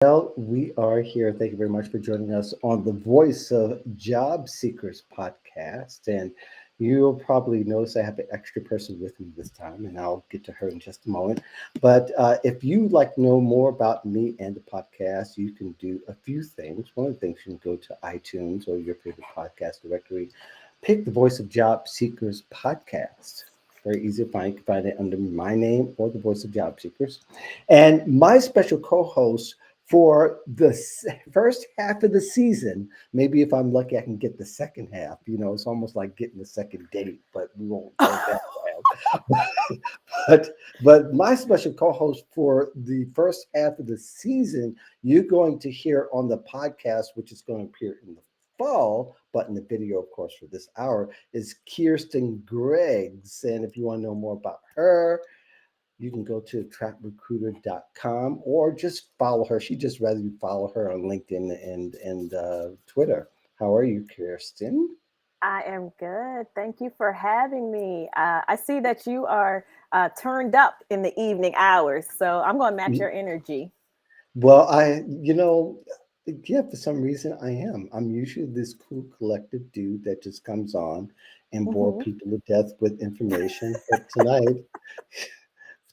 Well, we are here. Thank you very much for joining us on the Voice of Job Seekers podcast. And you'll probably notice I have an extra person with me this time, and I'll get to her in just a moment. But if you'd like to know more about me and the podcast, you can do a few things. One of the things you can go to iTunes or your favorite podcast directory, pick the Voice of Job Seekers podcast. Very easy to find. You can find it under my name or the Voice of Job Seekers. And my special co host for the first half of the season. Maybe if I'm lucky, I can get the second half. It's almost like getting the second date, but we won't go that route. but my special co-host for the first half of the season, you're going to hear on the podcast, which is going to appear in the fall, but in the video, of course, for this hour, is Keirsten Greggs. And if you want to know more about her, you can go to trackrecruiter.com or just follow her. She just rather you follow her on LinkedIn and Twitter. How are you, Kirsten? I am good. Thank you for having me. I see that you are turned up in the evening hours, so I'm going to match your energy. Well, yeah, for some reason I am. I'm usually this cool collective dude that just comes on and bore Hmm. people to death with information. But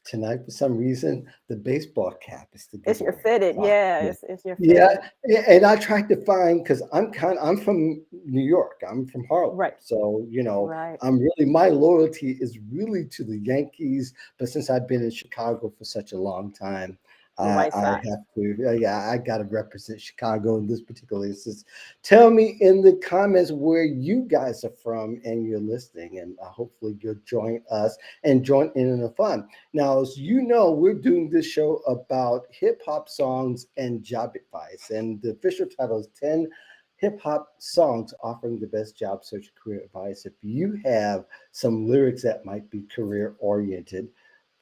tonight, for some reason, the baseball cap is the It's your giveaway. fitted. So, Yeah, yeah. it's your Yeah, fitted. and I tried to find because I'm from New York. I'm from Harlem, Right, so right. I'm really my loyalty is really to the Yankees. But since I've been in Chicago for such a long time, The White I Sox. have to. Yeah, I got to represent Chicago in this particular instance. Tell me in the comments where you guys are from and you're listening, and hopefully you'll join us and join in the fun. Now, as you know, we're doing this show about hip hop songs and job advice. And the official title is 10 Hip Hop Songs Offering the Best Job Search Career Advice. If you have some lyrics that might be career oriented,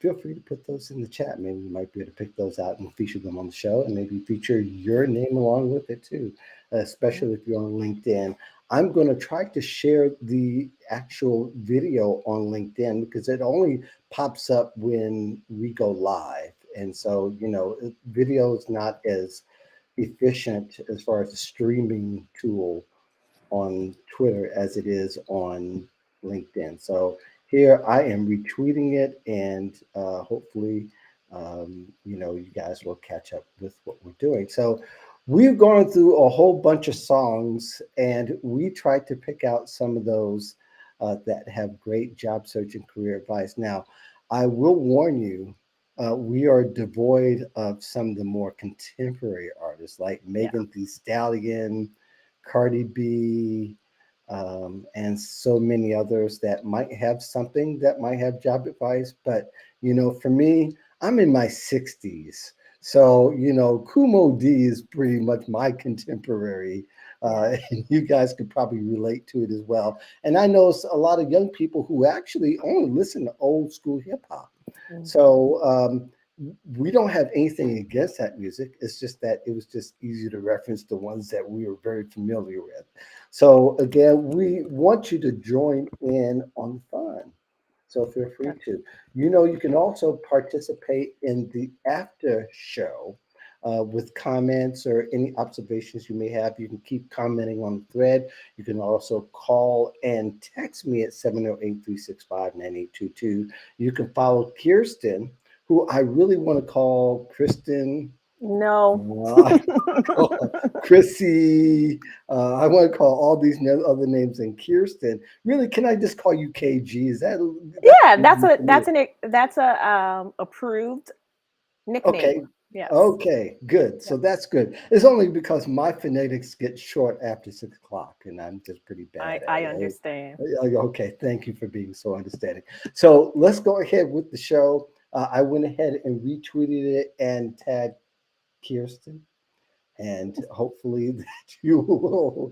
feel free to put those in the chat. Maybe we might be able to pick those out and feature them on the show and maybe feature your name along with it too, especially if you're on LinkedIn. I'm going to try to share the actual video on LinkedIn because it only pops up when we go live. And so, video is not as efficient as far as the streaming tool on Twitter as it is on LinkedIn. So here I am retweeting it, and hopefully, you guys will catch up with what we're doing. So we've gone through a whole bunch of songs, and we tried to pick out some of those that have great job search and career advice. Now, I will warn you. We are devoid of some of the more contemporary artists like Yeah. Megan Thee Stallion, Cardi B, and so many others that might have something that might have job advice. But, for me, I'm in my 60s. So, Kumo D is pretty much my contemporary. Yes. And you guys could probably relate to it as well. And I know a lot of young people who actually only listen to old school hip hop. Hmm. So, we don't have anything against that music. It's just that it was just easy to reference the ones that we were very familiar with. So again, we want you to join in on the fun. So feel free to. You can also participate in the after show with comments or any observations you may have. You can keep commenting on the thread. You can also call and text me at 708-365-9822. You can follow Kirsten, who I really want to call Kristen. No. I call Chrissy. I want to call all these other names and Kirsten. Really, can I just call you KG? Is that's Yeah, easy for me? that's a approved nickname. Okay. Yes. Okay, good. Yep. So that's good. It's only because my phonetics get short after 6 o'clock, and I'm just pretty I bad at I it. understand. Okay, thank you for being so understanding. So let's go ahead with the show. I went ahead and retweeted it and tagged Kirsten, and hopefully that you will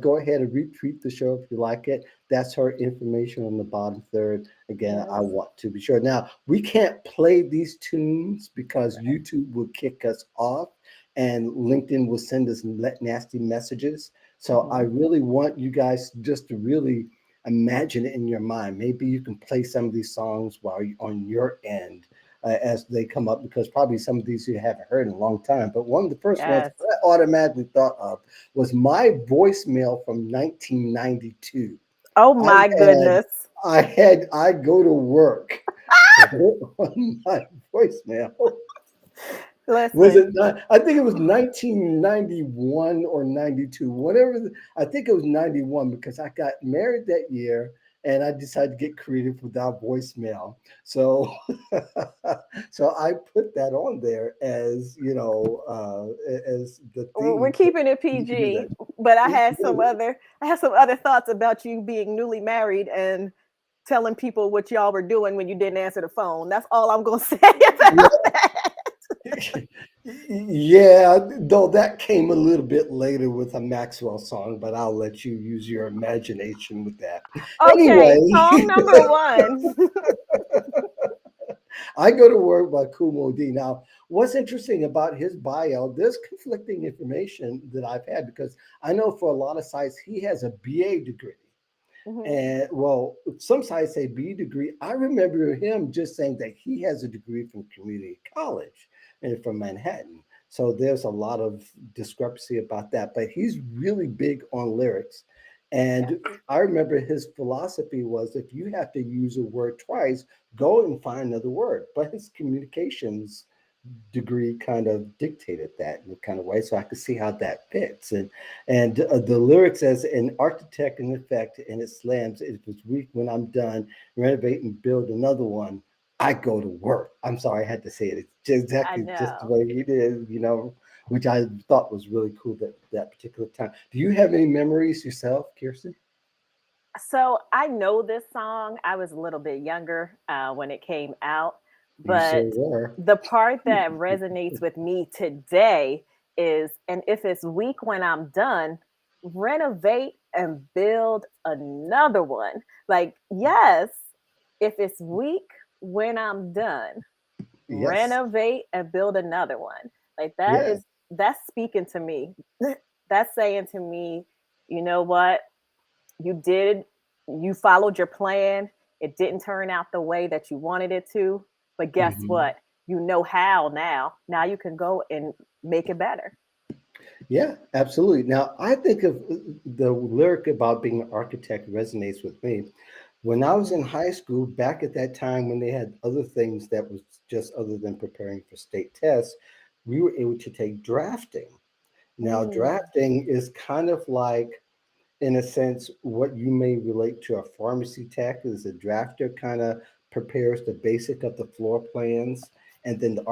go ahead and retweet the show if you like it. That's her information on the bottom third. Again, I Yes. want to be sure. Now, we can't play these tunes because Right. YouTube will kick us off and LinkedIn will send us nasty messages. So I Hmm. really want you guys just to really imagine it in your mind. Maybe you can play some of these songs while you on your end as they come up, because probably some of these you haven't heard in a long time. But one of the first ones Yes. I automatically thought of was My Voicemail from 1992. Oh I my had goodness. I go to work on my voicemail. Was Listen. it not? I think it was 1991 or 92, whatever. I think it was 91 because I got married that year and I decided to get creative with our voicemail. So, so I put that on there as, as the We're theme. keeping it You can do PG, that. but Yeah, I had some other thoughts about you being newly married and telling people what y'all were doing when you didn't answer the phone. That's all I'm gonna say about that. yeah, though that came a little bit later with a Maxwell song, but I'll let you use your imagination with that. Okay, Anyway, song number one. I go to work by Kumo D. Now, what's interesting about his bio, there's conflicting information that I've had because I know for a lot of sites he has a BA degree. Mhm. And well, some sites say B degree. I remember him just saying that he has a degree from community college and from Manhattan. So there's a lot of discrepancy about that. But he's really big on lyrics. Yes. And I remember his philosophy was if you have to use a word twice, go and find another word. But his communications degree kind of dictated that in a kind of way, so I could see how that fits. And the lyrics as an architect in effect, and it slams. It was weak when I'm done, renovate and build another one. I go to work. I'm sorry, I had to say it. It's just I exactly just the know. way it is, which I thought was really cool that particular time. Do you have any memories yourself, Kirsten? So I know this song. I was a little bit younger when it came out, You sure but were. the part that resonates with me today is, and if it's weak when I'm done, renovate and build another one. Like, yes, if it's weak when I'm done, Yes. renovate and build another one. Like Yeah. that's speaking to me. That's saying to me, you know what? You did, you followed your plan. It didn't turn out the way that you wanted it to, but guess Mhm. what? You know how now. Now you can go and make it better. Yeah, absolutely. Now, I think of the lyric about being an architect resonates with me. When I was in Mm, high school, back at that time when they had other things that was just other than preparing for state tests, we were able to take drafting. Now, mm, drafting is kind of like, in a sense, what you may relate to a pharmacy tech is a drafter kind of prepares the basic of the floor plans, and then the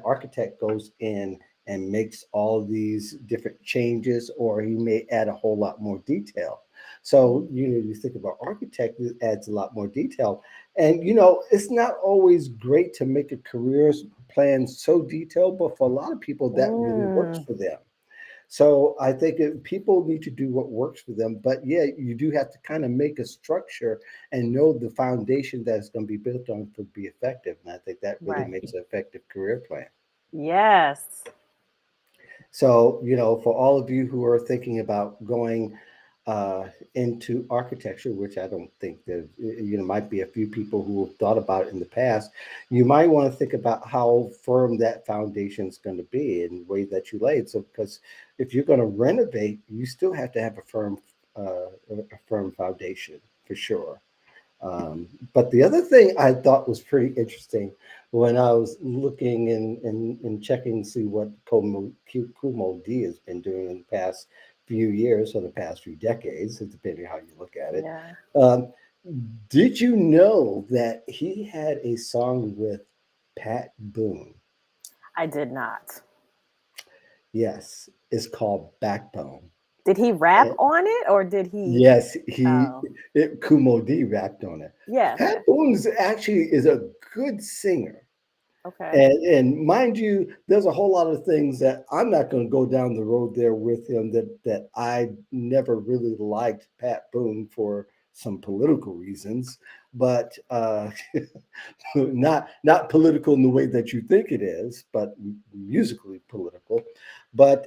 architect goes in and makes all these different changes, or he may add a whole lot more detail. So, mm, you think about architect, it adds a lot more detail. And, it's not always great to make a career plan so detailed, but for a lot of people, that really works mm. for them. So I think people need to do what works for them, but yeah, you do have to kind of make a structure and know the foundation that it's going to be built on to be effective. And I think that really Right. makes an effective career plan. Yes. So, for all of you who are thinking about going into architecture, which I don't think that, might be a few people who have thought about it in the past, you might want to think about how firm that foundation is going to be and the way that you lay it. So, because if you're going to renovate, you still have to have a firm foundation for sure. But the other thing I thought was pretty interesting when I was looking and checking to see what Kumo D has been doing in the past few years or the past few decades, depending how you look at it. Yeah. Um, did you know that he had a song with Pat Boone? I did not. Yes, it's called Backbone. Did he rap on it or did he? Yes, Oh, Kumo D rapped on it. yes, Pat yes. Boone is a good singer. Okay. And mind you, there's a whole lot of things that I'm not going to go down the road there with him that I never really liked Pat Boone for some political reasons, but not political in the way that you think it is, but musically political. But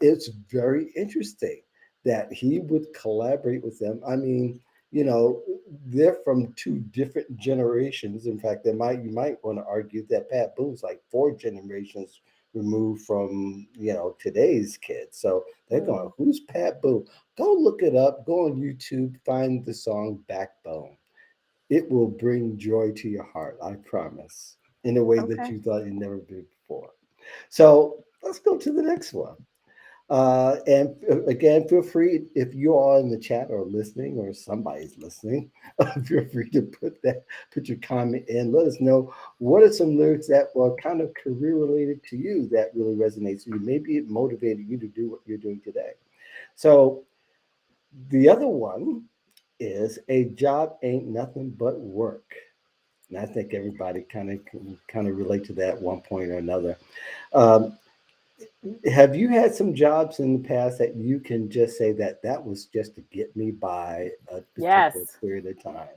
it's very interesting that he would collaborate with them. I mean, you know, they're from two different generations. In fact, you might want to argue that Pat Boone's like four generations removed from today's kids. So they're going, Mm, who's Pat Boone? Go look it up. Go on YouTube. Find the song Backbone. It will bring joy to your heart. I promise. In a way that okay. you thought you'd never been before. So let's go to the next one. And again, feel free if you are in the chat or listening, or somebody's listening. Feel free to put your comment in. Let us know what are some lyrics that were kind of career related to you that really resonates with you. Maybe it motivated you to do what you're doing today. So the other one is a job ain't nothing but work, and I think everybody kind of relate to that one point or another. Um, have you had some jobs in the past that you can just say that that was just to get me by a particular Yes. period of time?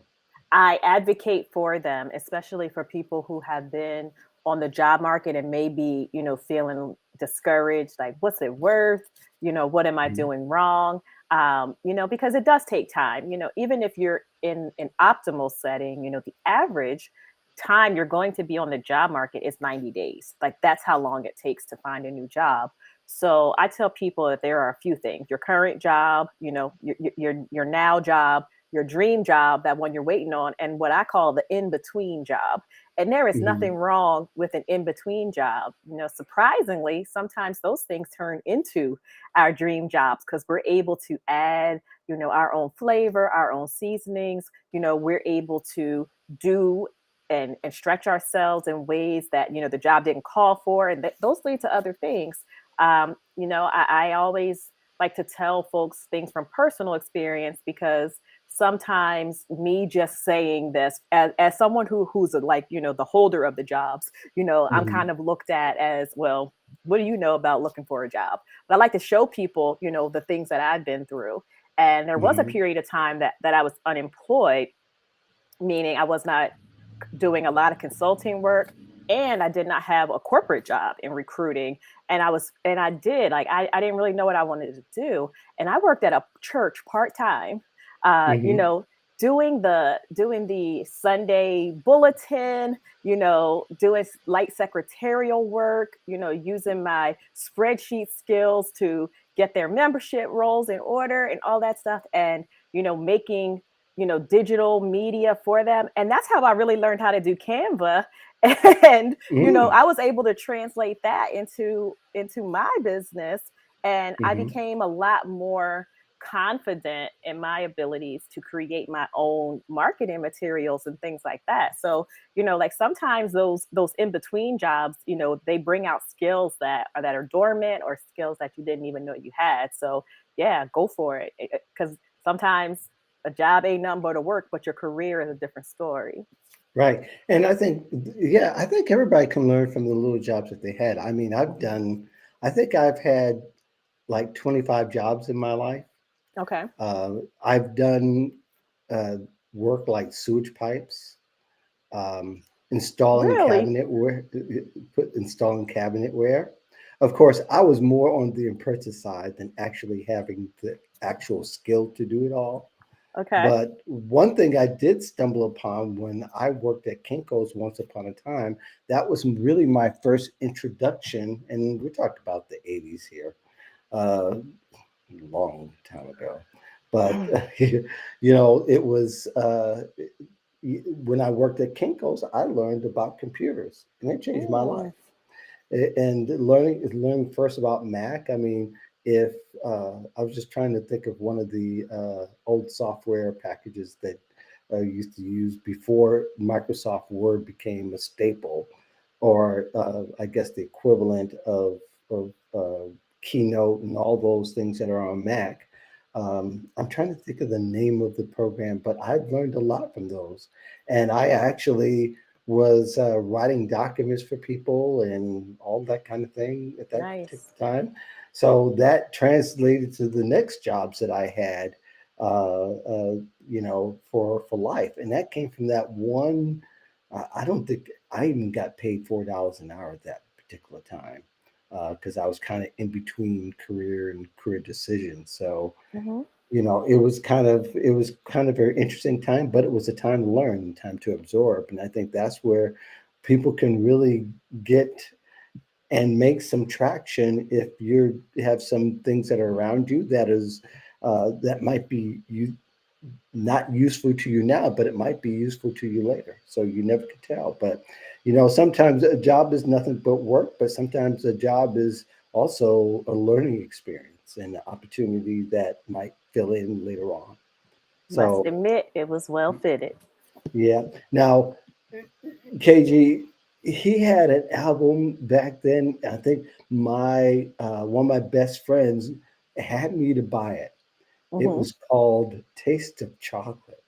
I advocate for them, especially for people who have been on the job market and maybe, feeling discouraged, like, what's it worth? What am I Mhm, doing wrong? Because it does take time. Even if you're in an optimal setting, the average time you're going to be on the job market is 90 days. Like, that's how long it takes to find a new job. So I tell people that there are a few things: your current job, your now job, your dream job, that one you're waiting on, and what I call the in between job. And there is mhm, nothing wrong with an in between job. Surprisingly, sometimes those things turn into our dream jobs because we're able to add, our own flavor, our own seasonings. We're able to do and stretch ourselves in ways that the job didn't call for, and those lead to other things. I always like to tell folks things from personal experience, because sometimes me just saying this as someone who's like the holder of the jobs, I'm mhm, kind of looked at as, well, what do you know about looking for a job? But I like to show people the things that I've been through. And there was a mhm, period of time that I was unemployed, meaning I was not doing a lot of consulting work, and I did not have a corporate job in recruiting. And I did, like, I didn't really know what I wanted to do. And I worked at a church part-time, you mhm, know, doing the Sunday bulletin, doing light secretarial work, using my spreadsheet skills to get their membership rolls in order and all that stuff, and making digital media for them. And that's how I really learned how to do Canva. And mm, I was able to translate that into my business, and I mhm. became a lot more confident in my abilities to create my own marketing materials and things like that. So like, sometimes those in between jobs, they bring out skills that are dormant, or skills that you didn't even know you had. So yeah, go for it, because sometimes a job ain't nothing but a work, but your career is a different story. Right. And I think everybody can learn from the little jobs that they had. I mean, I think I've had like 25 jobs in my life. Okay. I've done uh, work like sewage pipes, um, installing Really? installing cabinetware. Of course, I was more on the apprentice side than actually having the actual skill to do it all. Okay. But one thing I did stumble upon when I worked at Kinko's once upon a time, that was really my first introduction, and we talked about the 80s here, uh, long time ago. But it was when I worked at Kinko's, I learned about computers, and it changed my life. Mm, And learning first about Mac. I mean, if I was just trying to think of one of the old software packages that I used to use before Microsoft Word became a staple, or I guess the equivalent of Keynote and all those things that are on Mac. I'm trying to think of the name of the program, but I've learned a lot from those, and I actually was writing documents for people and all that kind of thing at that particular nice. time. So that translated to the next jobs that I had, for life, and that came from that one. I don't think I even got paid $4 an hour at that particular time because I was kind of in between career and career decisions. So Hmm. it was kind of a very interesting time, but it was a time to learn, time to absorb, and I think that's where people can really get and make some traction if you have some things that are around you that might be not useful to you now, but it might be useful to you later. So you never can tell. But sometimes a job is nothing but work, but sometimes a job is also a learning experience and an opportunity that might fill in later on. Must So admit, it was well fitted. yeah. Now KG, he had an album back then. I think my one of my best friends had me to buy it. It Hmm. was called Taste of Chocolate.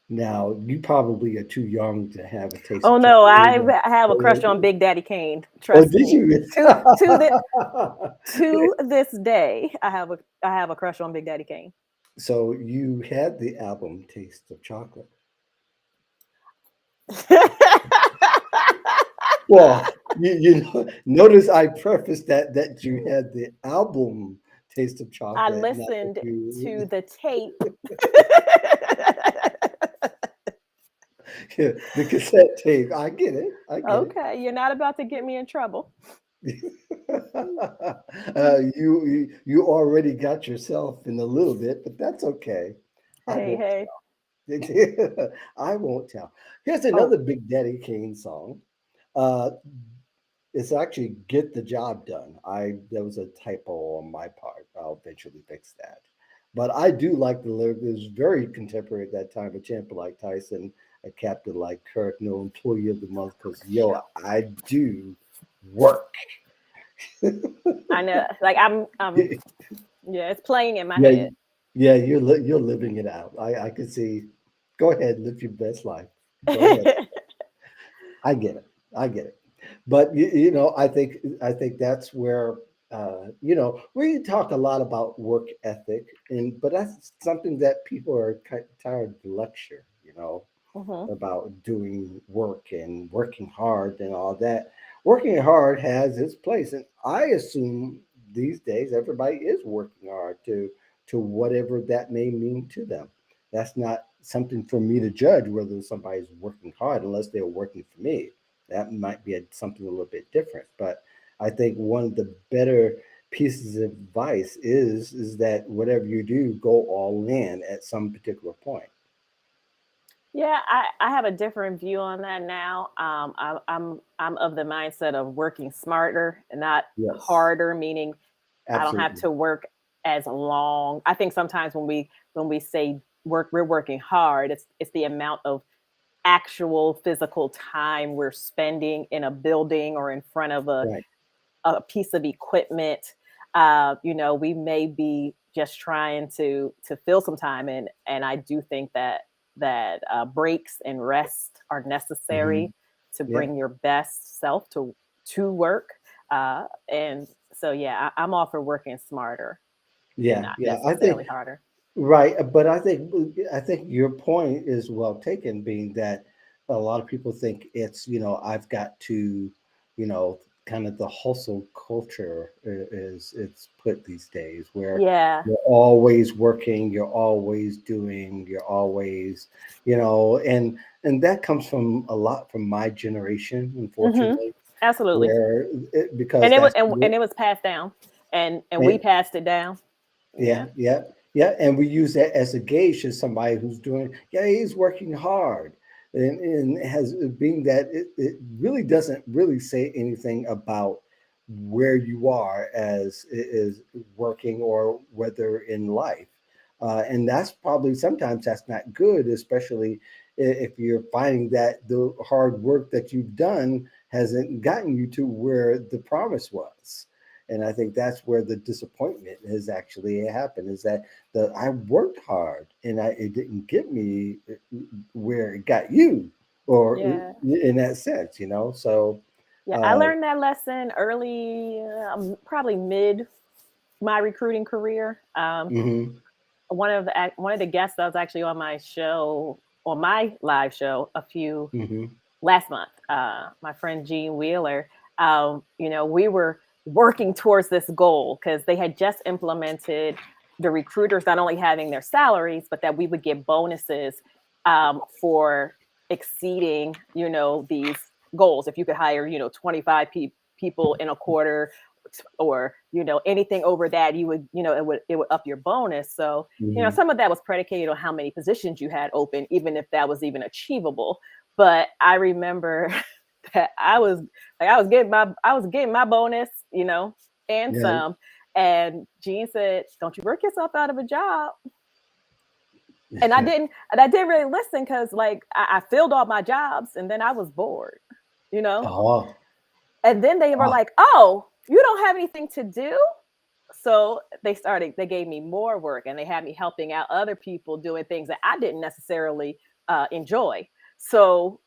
Now, you probably are too young to have a taste Oh of no, chocolate. I have a crush on Big Daddy Kane. Oh, Trust did me. you? To this day, I have a crush on Big Daddy Kane. So you had the album Taste of Chocolate. Well, notice I prefaced that you had the album Taste of I Chocolate, not that listened you to the tape. the cassette tape. I get it. I get it. Okay, you're not about to get me in trouble. You already got yourself in a little bit, but that's okay. I Hey, won't hey. tell. I won't tell. Here's Oh, another Big Daddy Kane song. Uh, it's actually "Get the Job Done." I There was a typo on my part. I'll eventually fix that. But I do like the lyric. It was very contemporary at that time. A champion like Tyson, a captain like Kirk, no employee of the month. Because I do work. I know. Like yeah, it's playing in my Yeah, head. yeah, you're living it out. I can see. Go ahead, live your best life. Go ahead. I get it. I get it. But I think that's where we talk a lot about work ethic, but that's something that people are kind of tired to lecture. Hmm. About doing work and working hard and all that. Working hard has its place, and I assume these days everybody is working hard to whatever that may mean to them. That's not something for me to judge whether somebody's working hard unless they're working for me. That might be something a little bit different. But I think one of the better pieces of advice is that whatever you do, go all in at some particular point. Yeah, I have a different view on that now. I'm of the mindset of working smarter and not Yes, harder, meaning I don't have absolutely. to work as long. I think sometimes when we say work, we're working hard. It's the amount of actual physical time we're spending in a building or in front of Right. a piece of equipment. We may be just trying to fill some time in, and I do think that breaks and rest are Hmm. necessary to Yep. bring your best self to work. And so, yeah, I'm all for working smarter and Yeah. not Yeah. I think necessarily harder. right, but I think your point is well taken, being that a lot of people think it's I've got to, you know, kind of the hustle culture is it's put these days where Yeah. you're always working, you're always doing, you're always, and that comes from a lot from my generation, Hmm. unfortunately, Absolutely. because And it was that's and it was passed down, and we and passed it down. yeah, Yeah. yeah, yeah. And we use that as a gauge to somebody who's doing, yeah, he's working hard. And has being that it really doesn't really say anything about where you are as is working or whether in life. And that's probably sometimes that's not good, especially if you're finding that the hard work that you've done hasn't gotten you to where the promise was. And I think that's where the disappointment has actually happened, is that I worked hard and it didn't get me where it got you, or Yeah. in that sense. So Yeah, I uh, learned that lesson early, probably mid my recruiting career. mhm, One of the guests that was actually on my live show a few mhm, last month, my friend Gene Wheeler. We were working towards this goal because they had just implemented the recruiters not only having their salaries, but that we would get bonuses for exceeding, these goals. If you could hire, 25 people in a quarter, or anything over that, you would, it would up your bonus. So Mhm. some of that was predicated on how many positions you had open, even if that was even achievable. But I remember that I was getting my bonus, and Yeah. some. And Gene said, "Don't you work yourself out of a job." And I didn't really listen, because like I filled all my jobs, and then I was bored, you know. Oh, And then they were oh, like, "Oh, you don't have anything to do?" So they gave me more work, and they had me helping out other people doing things that I didn't necessarily enjoy. So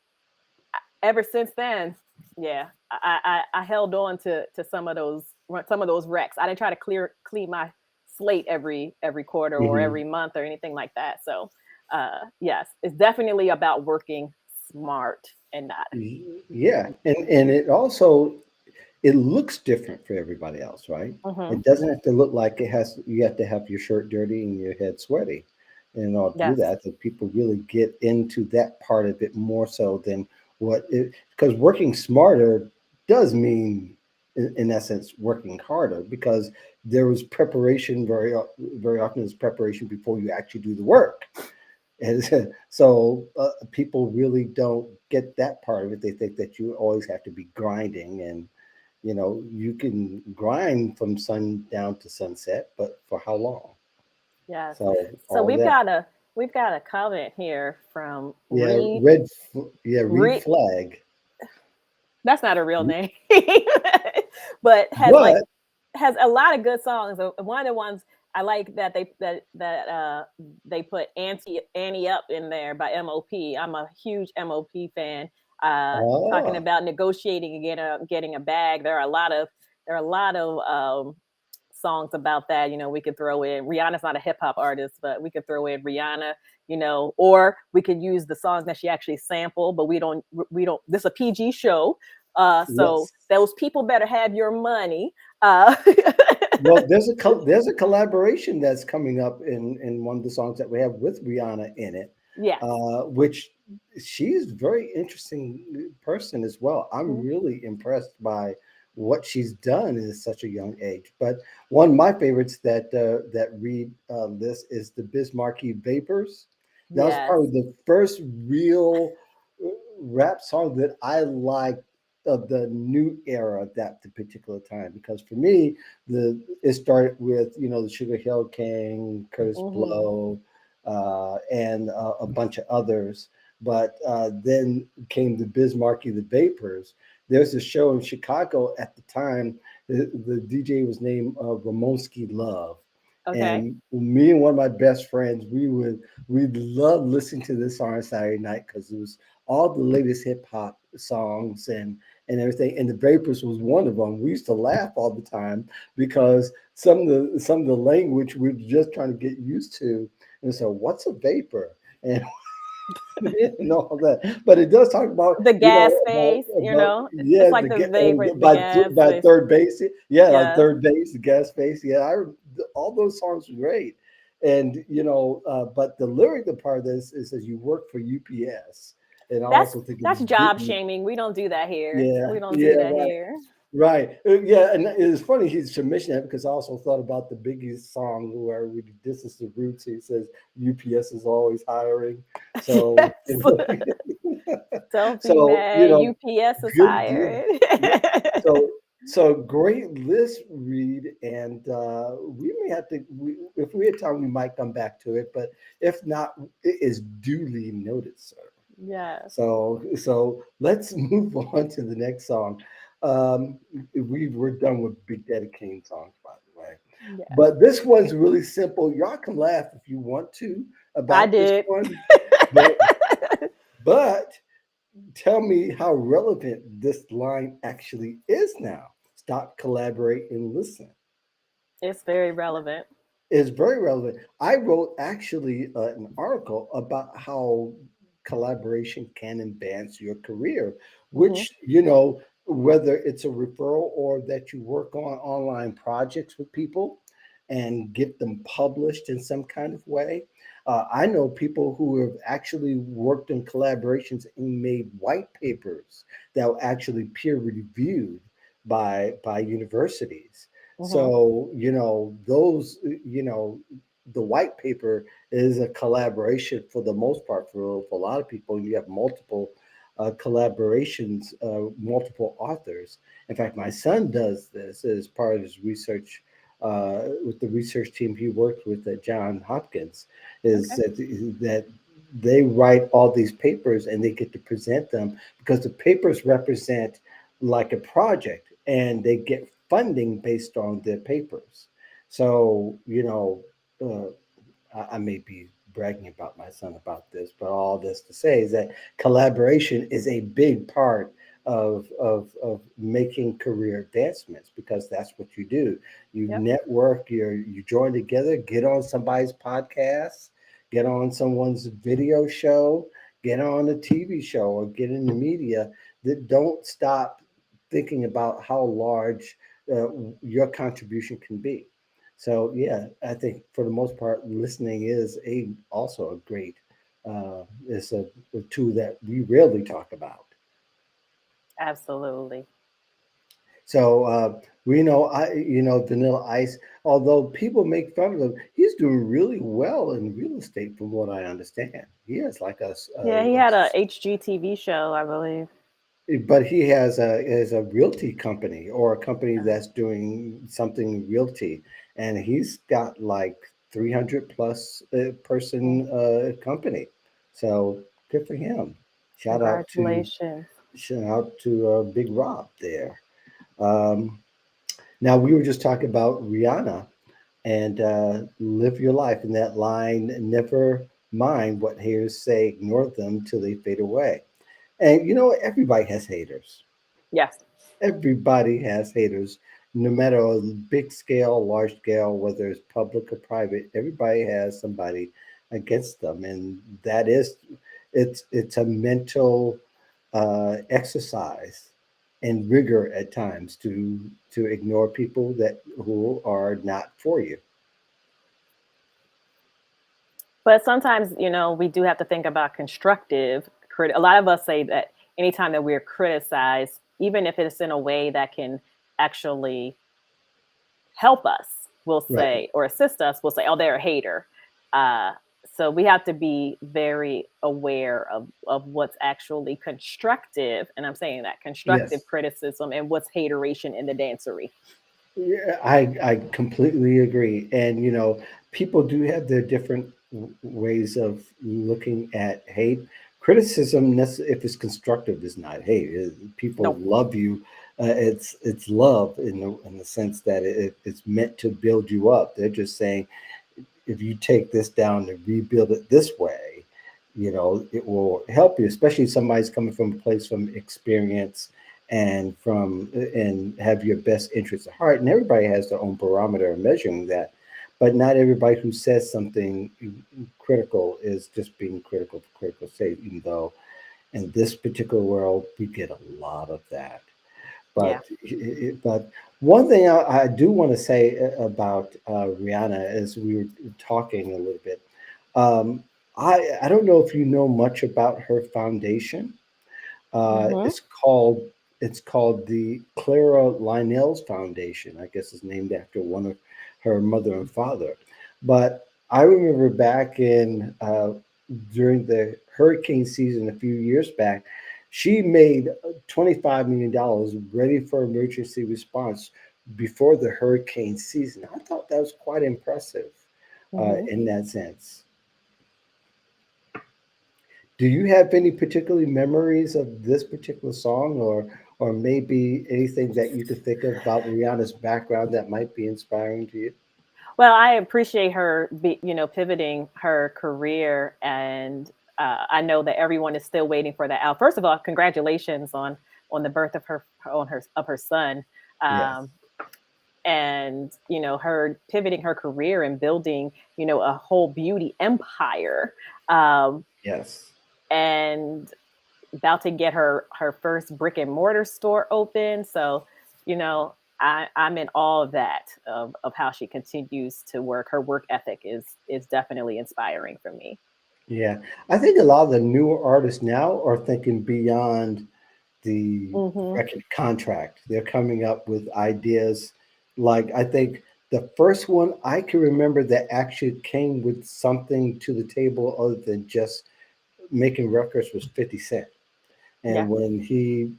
ever since then, yeah, I held on to some of those wrecks. I didn't try to clean my slate every quarter or mhm. every month or anything like that. So yes, it's definitely about working smart and not. Yeah, and it also it looks different for everybody else, right? Hmm. It doesn't have to look like it has. You have to have your shirt dirty and your head sweaty in order to do Yes. that. That people really get into that part of it more so than what it, because working smarter does mean, in essence, working harder, because there was preparation very often is preparation before you actually do the work. And so people really don't get that part of it. They think that you always have to be grinding, and you can grind from sundown to sunset, but for how long? Yes. So So all we've that, got a we've got a comment here from yeah, Reed. yeah, red Reed, flag. that's not a real name, but But has a lot of good songs. One of the ones I like that they put Annie Up in there by MOP. I'm a huge MOP fan. Talking oh, about negotiating and getting a bag. There are a lot of songs about that. We could throw in Rihanna's not a hip hop artist, but we could throw in Rihanna. Or we could use the songs that she actually sampled, but we don't. This is a PG show, so yes. those people better have your money. Well, there's a collaboration that's coming up in one of the songs that we have with Rihanna in it, Yes. which she's very interesting person as well. I'm Mhm. really impressed by what she's done in such a young age. But one of my favorites that read this is the Bismarcky Vapors. That was Yes. probably the first real rap song that I liked of the new era at that particular time, because for me it started with the Sugar Hill King, Curtis Hmm. Blow, and a bunch of others. But then came the Bismarcky, the Vapors. There's a show in Chicago at the time. The DJ was named Ramonski Love, Okay. and me and one of my best friends, we loved listening to this on Saturday night, because it was all the latest hip hop songs and everything. And the Vapors was one of them. We used to laugh all the time because some of the language we're just trying to get used to. And so, what's a vapor? And and all that. But it does talk about The gas about face, yeah it's like the the vapor, the gas by face. third base, yeah, like Yes. third base, the gas face, yeah. All those songs were great, and but the lyric part of this is says you work for UPS, and I That's also think that's it's job shaming. We don't do that here. yeah, We don't do yeah, that right. here. Right. Yeah, and it's funny he should mention that, because I also thought about the Biggie song where this is the roots. He says UPS is always hiring. So Yes. Don't be so mad. UPS is good deal. hiring. Yeah. So great list, Reed, and we may have to. If we had time, we might come back to it. But if not, it is duly noted, sir. Yes. So let's move on to the next song. We're done with Big Daddy Kane songs, by the way. Yes. But this one's really simple. Y'all can laugh if you want to I about this did. one, but but tell me how relevant this line actually is now. Stop, collaborate, and listen. It's very relevant. Is very relevant. I wrote actually an article about how collaboration can advance your career, Hmm. which, whether it's a referral or that you work on online projects with people, and get them published in some kind of way. I know people who have actually worked in collaborations and made white papers that were actually peer reviewed by universities. Hmm. So those the white paper is a collaboration for the most part for a lot of people. You have multiple collaborations, multiple authors. In fact, my son does this as part of his research with the research team he worked with at John Hopkins. Is Okay. that they write all these papers and they get to present them because the papers represent like a project and they get funding based on their papers. So uh, I may be bragging about my son about this, but all this to say is that collaboration is a big part of making career advancements because that's what you do. You Yep. network, you join together, get on somebody's podcast, get on someone's video show, get on a TV show, or get in the media. That don't stop thinking about how large uh, your contribution can be. So yeah, I think for the most part, listening is a also a great is a tool that we rarely talk about. Absolutely. So we know Vanilla Ice. Although people make fun of him, he's doing really well in real estate, from what I understand. He has like Yeah, he had a HGTV show, I believe. but he has a realty company or a company that's doing something realty, and he's got like 300 plus Mm. person company. So good for him. Shout out to Congratulations. Big Rob there. Um, Now we were just talking about Rihanna and live your life in that line. Never mind what haters say. Ignore them till they fade away. And everybody has haters. Yes. Everybody has haters, no matter a big scale, large scale, whether it's public or private. Everybody has somebody against them, and that is, it's a mental exercise and rigor at times to ignore people that who are not for you. But sometimes, we do have to think about constructive a lot of us say that anytime that we're criticized, even if it's in a way that can actually help us, we'll Right. say, or assist us, we'll say, oh, they're a hater. Uh, so we have to be very aware of what's actually constructive. And I'm saying that constructive Yes. criticism and what's hateration in the dancery. Yeah, I completely agree. And people do have their different ways of looking at hate. Criticism, if it's constructive, is not hate. People No. love you. It's love in the sense that it's meant to build you up. They're just saying if you take this down and rebuild it this way, it will help you, especially if somebody's coming from a place from experience and have your best interests at heart. And everybody has their own barometer of measuring that. But not everybody who says something critical is just being critical for critical sake, even though in this particular world we get a lot of that. Yeah. But one thing I do want to say about Rihanna, as we were talking a little bit, um, I don't know if you know much about her foundation. Uh, Hmm. it's called it's called the Clara Lionel's Foundation. I guess it's named after one of her mother and father. But I remember back in during the hurricane season a few years back, she made $25 million ready for emergency response before the hurricane season. I thought that was quite impressive Hmm. in that sense. Do you have any particular memories of this particular song, or maybe anything that you could think of about Rihanna's background that might be inspiring to you? Well, I appreciate her, pivoting her career, and I know that everyone is still waiting for that out. First of all, congratulations on the birth of her son, Yes, um, and her pivoting her career and building a whole beauty empire, um, yes, and about to get her first brick and mortar store open. So, you know. I'm in awe of that, of how she continues to work. Her work ethic is definitely inspiring for me. Yeah, I think a lot of the newer artists now are thinking beyond the Hmm. record contract. They're coming up with ideas. Like I think the first one I can remember that actually came with something to the table other than just making records was 50 Cent. Yeah. And when he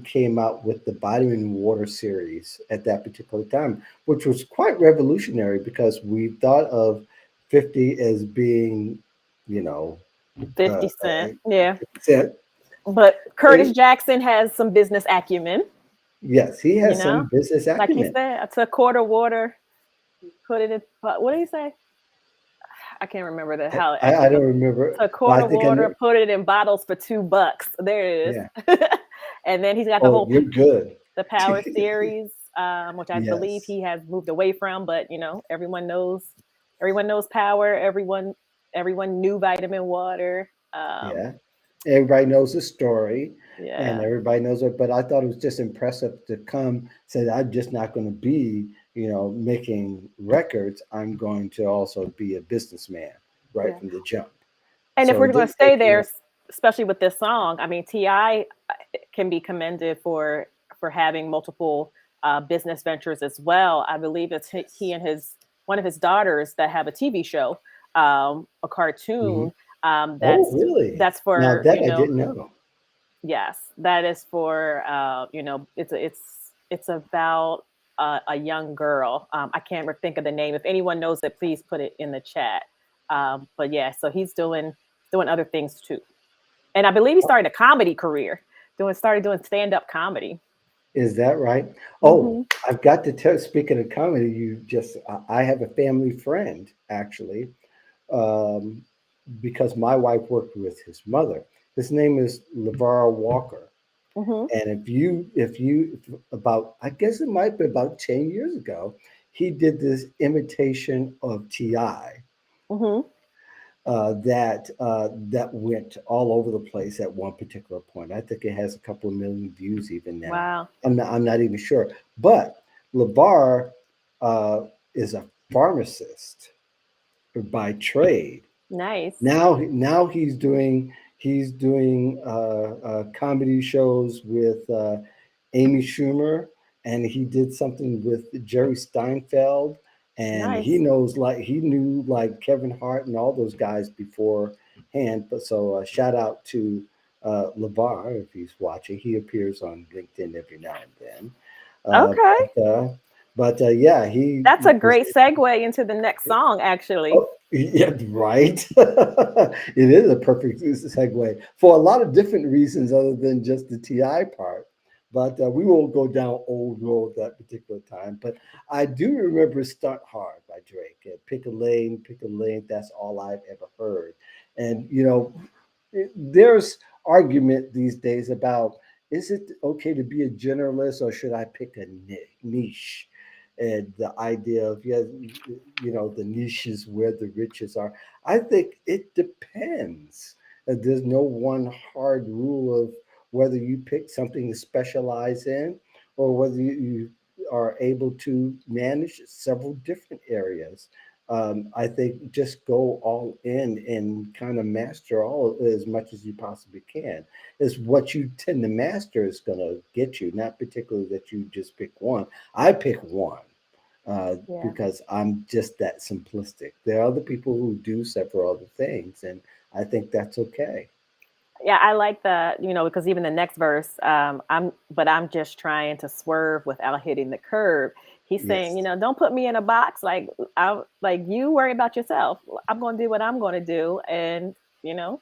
came out with the Vitamin Water series at that particular time, which was quite revolutionary because we thought of 50 as being, you know, 50 Cent. Yeah. 50 But Curtis Cent. Jackson has some business acumen, Yes, he you has some know? business Like he acumen. said, I took quarter water, put it in, what did he say? I can't remember I, how it I actually goes. don't remember, Took but I quarter think I know. water, put it in bottles for $2. There it Yeah. is. And then he's got the Oh, whole you're good. the Power series, which I believe Yes. he has moved away from. But everyone knows Power. Everyone knew Vitamin Water. Yeah. Everybody knows the story and Yeah, everybody knows it. But I thought it was just impressive to come say that I'm just not going to be, making records. I'm going to also be a businessman right yeah. from the jump. And if So we're it going to didn't stay take there, long. especially with this song, I mean, Ti can be commended for having multiple business ventures as well. I believe it's he Yes. and his one of his daughters that have a TV show, a Hmm. cartoon. Oh, really? That's Now for that I didn't know. yes, that is for it's about a young girl. I can't think of the name. If anyone knows it, please put it in the chat. But yeah, so he's doing other things too, and I believe he started a comedy career. Started doing stand up comedy. Is that right? Oh, Hmm. I've got to tell. Speaking of comedy, I have a family friend actually, um, because my wife worked with his mother. His name is LeVar Walker, Hmm. and about I guess it might be about 10 years ago, he did this imitation of Ti Hmm. that went all over the place at one particular point. I think it has a couple of million views even now. Wow, I'm not even sure. But LeVar uh, is a pharmacist by trade. nice, Now he's doing comedy shows with Amy Schumer, and he did something with Jerry Steinfeld, and nice. he knew like Kevin Hart and all those guys beforehand. But so shout out to LeVar if he's watching. He appears on LinkedIn every now and then. Uh, Okay, yeah, he that's a was. great segue into the next song. Actually, Oh, yeah, right. It is a perfect segue for a lot of different reasons other than just the TI part. But we won't go down old road that particular time. But I do remember Stunt Hard by Drake. Pick a lane, that's all I've ever heard. And, there's argument these days about is it okay to be a generalist or should I pick a niche? And the idea of, yeah, the niches where the riches are. I think it depends. There's no one hard rule of whether you pick something to specialize in or whether you are able to manage several different areas. I think just go all in and kind of master all as much as you possibly can. Is what you tend to master is going to get you, not particularly that you just pick one. I pick one yeah. because I'm just that simplistic. There are other people who do several other things, and I think that's okay. Yeah, I like that, because even the next verse, I'm just trying to swerve without hitting the curb. He's saying, Yes. don't put me in a box. Like you worry about yourself. I'm going to do what I'm going to do, and you know,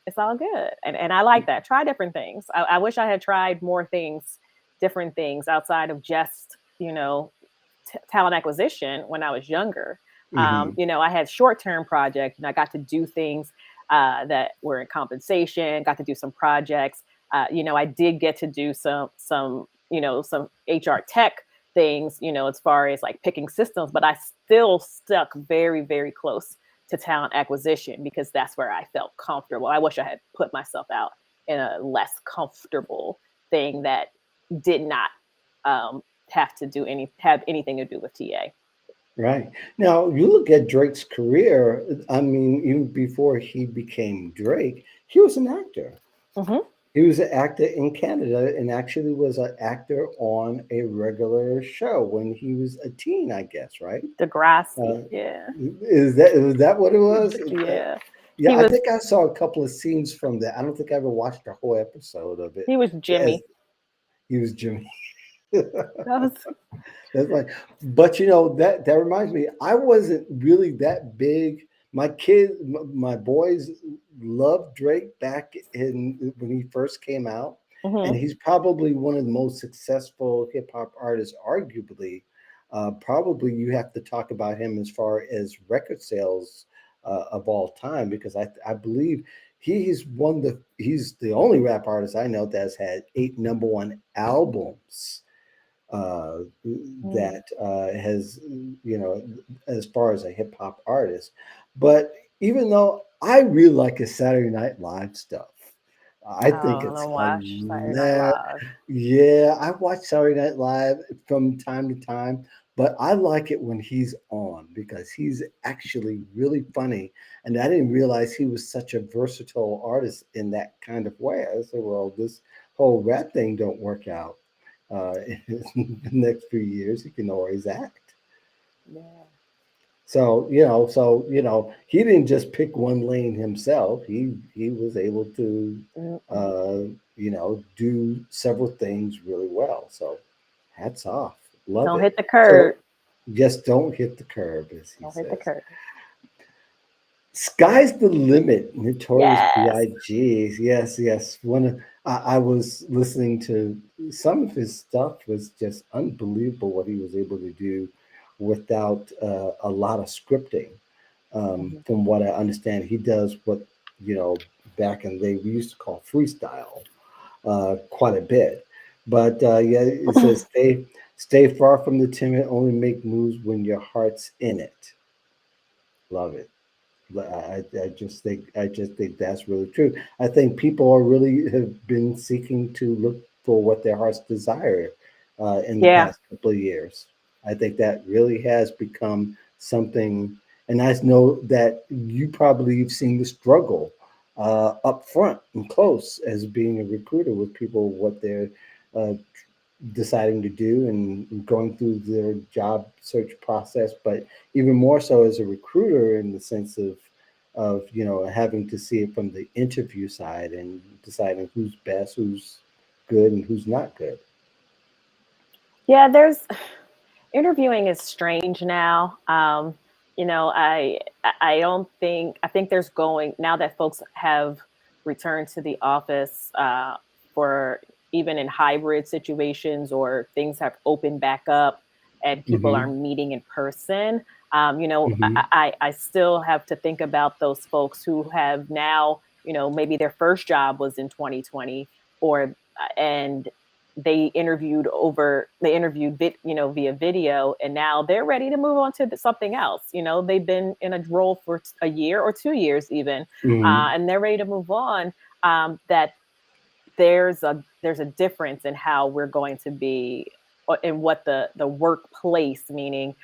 it's all good. And I like that. Try different things. I wish I had tried more things, different things outside of just, talent acquisition when I was younger. Hmm. I had short term projects, and I got to do things that were in compensation. Got to do some projects. I did get to do some HR tech things. As far as like picking systems, but I still stuck very very close to talent acquisition because that's where I felt comfortable. I wish I had put myself out in a less comfortable thing that did not have anything to do with TA. Right. Now, you look at Drake's career, I mean, even before he became Drake, he was an actor. Hmm. He was an actor in Canada and actually was an actor on a regular show when he was a teen, I guess, right? Degrassi, Uh, yeah, is that what it was? yeah. Yeah, He I was think I saw a couple of scenes from that. I don't think I ever watched a whole episode of it. he was As Jimmy. he was Jimmy. That was That's like, but that reminds me. I wasn't really that big. My kids, my boys loved Drake back in when he first came out, and hmm he's probably one of the most successful hip hop artists, arguably. Probably you have to talk about him as far as record sales of all time because I believe he's the only rap artist I know that's had 8 number 1 albums uh, mm, that has, as far as a hip hop artist. But even though I really like his Saturday Night Live stuff, I think oh, it's don't watch Saturday Night hilarious. Live. Yeah, I watch Saturday Night Live from time to time, but I like it when he's on because he's actually really funny. And I didn't realize he was such a versatile artist in that kind of way. I said, well, this whole rap thing don't work out in the next few years. He can always act. Yeah. He didn't just pick one lane himself. He was able to, Mm-mm. uh, do several things really well. So, hats off, love Don't it. hit the So, curb. just don't hit the curb, as he Don't hit the says. curb. Sky's the limit. Notorious Yes. B.I.G. Yes, yes. I was listening to some of his stuff was just unbelievable what he was able to do without a lot of scripting. Mhm. From what I understand, he does what you know back in the day we used to call freestyle quite a bit. But yeah, it says stay far from the timid. Only make moves when your heart's in it. Love it. I just think that's really true. I think people are really have been seeking to look for what their hearts desire in the Yeah. past couple of years. I think that really has become something, and I know that you probably have seen the struggle up front and close as being a recruiter with people what they're uh, deciding to do and going through their job search process, but even more so as a recruiter in the sense of having to see it from the interview side and deciding who's best, who's good, and who's not good. Yeah, there's interviewing is strange now. I don't think I think there's going now that folks have returned to the office for even in hybrid situations or things have opened back up and people are Hmm. meeting in person. Hmm. I still have to think about those folks who have now, maybe their first job was in 2020 or and via video and now they're ready to move on to something else. They've been in a role for a year or 2 years even, Hmm. and they're ready to move on. That there's a difference in how we're going to be in what the workplace, meaning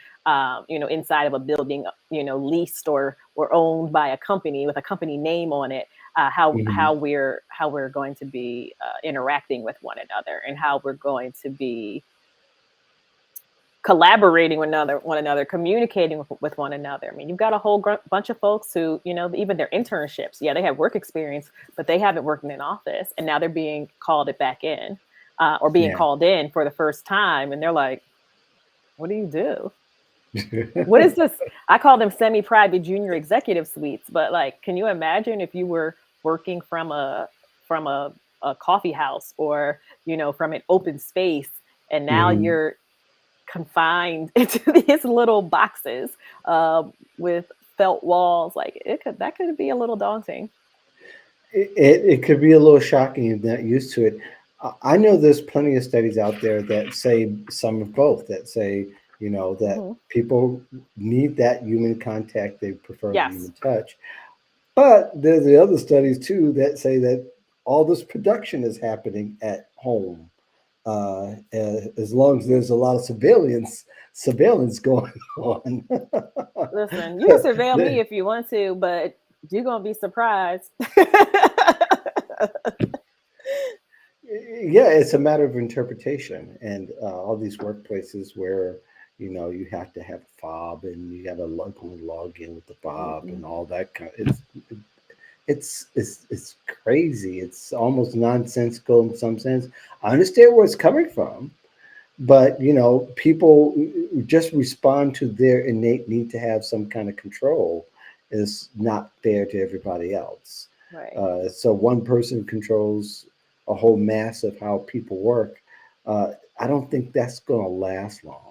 inside of a building, leased or owned by a company with a company name on it, how Hmm. how we're how we're going to be interacting with one another and how we're going to be collaborating with one another, communicating with one another. I mean, you've got a whole bunch of folks who, even their internships, yeah, they have work experience, but they haven't worked in an office, and now they're being called it back in, or being Yeah. called in for the first time, and they're like, "What do you do? What is this?" I call them semi-private junior executive suites, but like, can you imagine if you were working from a coffee house or from an open space, and now Hmm. you're confined into these little boxes with felt walls. Like that could be a little daunting. It could be a little shocking if you're not used to it. I know there's plenty of studies out there that say some of both, that say, that Hmm. people need that human contact, they prefer the Yes. human touch. But there's the other studies too that say that all this production is happening at home. as long as there's a lot of surveillance going on. Listen, you can surveil me if you want to, but you're gonna be surprised. Yeah, it's a matter of interpretation, and all these workplaces where you have to have a fob and you got to log in with the fob Mm-mm. and all that kind. It's crazy. It's almost nonsensical in some sense. I understand where it's coming from, but people just respond to their innate need to have some kind of control is not fair to everybody else. Right. So one person controls a whole mass of how people work. I don't think that's going to last long.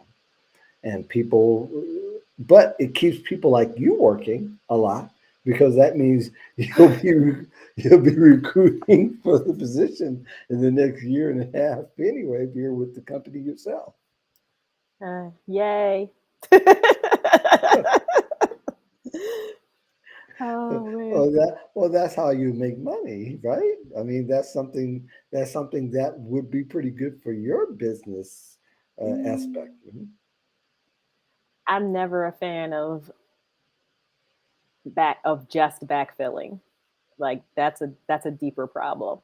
And people, but it keeps people like you working a lot because that means you'll be recruiting for the position in the next year and a half anyway if you're with the company yourself. Yay. Oh man. That's how you make money, right? I mean, that's something that would be pretty good for your business aspect. Mm. I'm never a fan of just backfilling. Like that's a deeper problem.